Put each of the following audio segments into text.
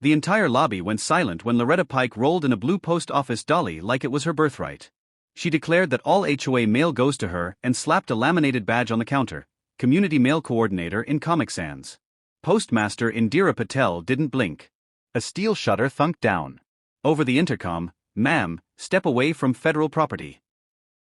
The entire lobby went silent when Loretta Pike rolled in a blue post office dolly like it was her birthright. She declared that all HOA mail goes to her and slapped a laminated badge on the counter, Community Mail Coordinator in Comic Sans. Postmaster Indira Patel didn't blink. A steel shutter thunked down. Over the intercom, "Ma'am, step away from federal property."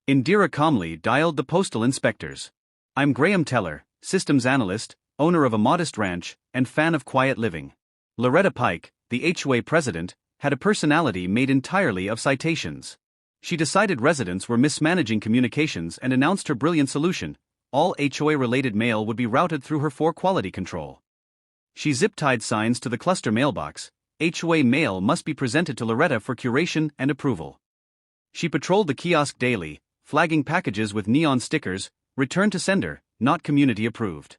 Indira calmly dialed the postal inspectors. "I'm Graham Teller, systems analyst, owner of a modest ranch, and fan of quiet living." Loretta Pike, the HOA president, had a personality made entirely of citations. She decided residents were mismanaging communications and announced her brilliant solution: all HOA-related mail would be routed through her for quality control. She zip-tied signs to the cluster mailbox: HOA mail must be presented to Loretta for curation and approval. She patrolled the kiosk daily, flagging packages with neon stickers: return to sender, not community approved.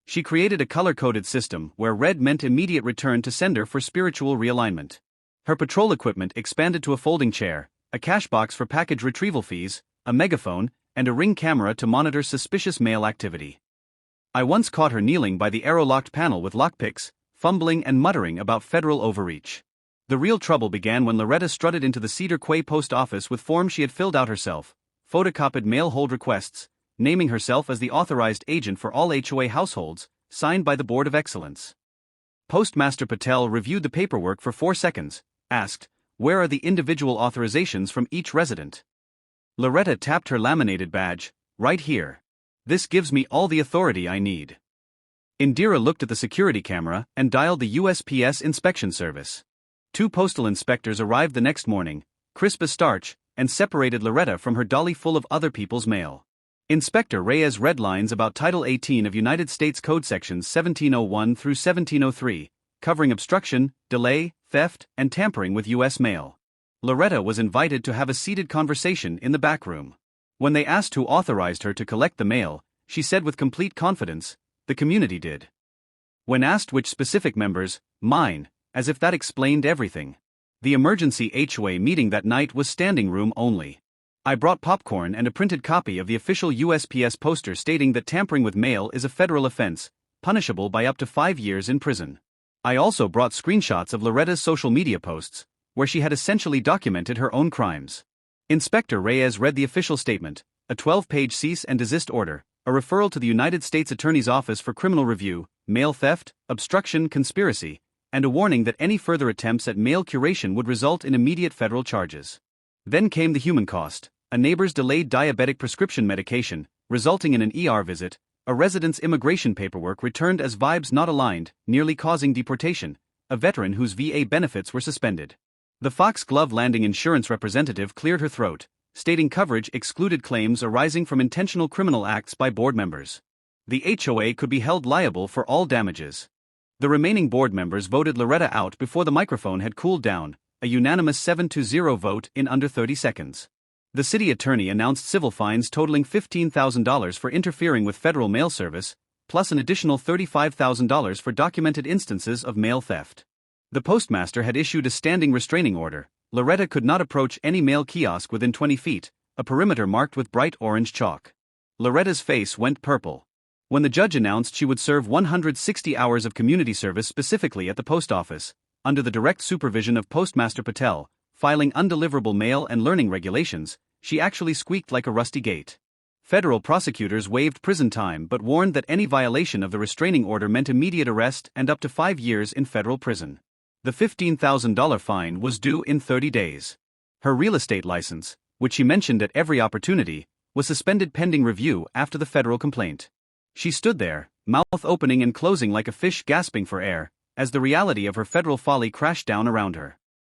She created a color-coded system where red meant immediate return to sender for spiritual realignment. Her patrol equipment expanded to a folding chair, a cash box for package retrieval fees, a megaphone, and a ring camera to monitor suspicious mail activity. I once caught her kneeling by the arrow-locked panel with lockpicks, fumbling and muttering about federal overreach. The real trouble began when Loretta strutted into the Cedar Quay post office with forms she had filled out herself, photocopied mail hold requests, naming herself as the authorized agent for all HOA households, signed by the Board of Excellence. Postmaster Patel reviewed the paperwork for 4 seconds, asked, "Where are the individual authorizations from each resident?" Loretta tapped her laminated badge, "Right here. This gives me all the authority I need." Indira looked at the security camera and dialed the USPS inspection service. 2 postal inspectors arrived the next morning, crisp as starch, and separated Loretta from her dolly full of other people's mail. Inspector Reyes read lines about Title 18 of United States Code Sections 1701 through 1703, covering obstruction, delay, theft, and tampering with U.S. mail. Loretta was invited to have a seated conversation in the back room. When they asked who authorized her to collect the mail, she said with complete confidence, "The community did." When asked which specific members, "Mine," as if that explained everything. The emergency HOA meeting that night was standing room only. I brought popcorn and a printed copy of the official USPS poster stating that tampering with mail is a federal offense, punishable by up to 5 years in prison. I also brought screenshots of Loretta's social media posts, where she had essentially documented her own crimes. Inspector Reyes read the official statement, a 12-page cease and desist order, a referral to the United States Attorney's Office for Criminal Review, mail theft, obstruction, conspiracy, and a warning that any further attempts at mail curation would result in immediate federal charges. Then came the human cost: a neighbor's delayed diabetic prescription medication, resulting in an ER visit, a resident's immigration paperwork returned as vibes not aligned, nearly causing deportation, a veteran whose VA benefits were suspended. The Foxglove Landing insurance representative cleared her throat, stating coverage excluded claims arising from intentional criminal acts by board members. The HOA could be held liable for all damages. The remaining board members voted Loretta out before the microphone had cooled down, a unanimous 7-0 vote in under 30 seconds. The city attorney announced civil fines totaling $15,000 for interfering with federal mail service, plus an additional $35,000 for documented instances of mail theft. The postmaster had issued a standing restraining order. Loretta could not approach any mail kiosk within 20 feet, a perimeter marked with bright orange chalk. Loretta's face went purple. When the judge announced she would serve 160 hours of community service specifically at the post office, under the direct supervision of Postmaster Patel, filing undeliverable mail and learning regulations, she actually squeaked like a rusty gate. Federal prosecutors waived prison time but warned that any violation of the restraining order meant immediate arrest and up to 5 years in federal prison. The $15,000 fine was due in 30 days. Her real estate license, which she mentioned at every opportunity, was suspended pending review after the federal complaint. She stood there, mouth opening and closing like a fish gasping for air, as the reality of her federal folly crashed down around her.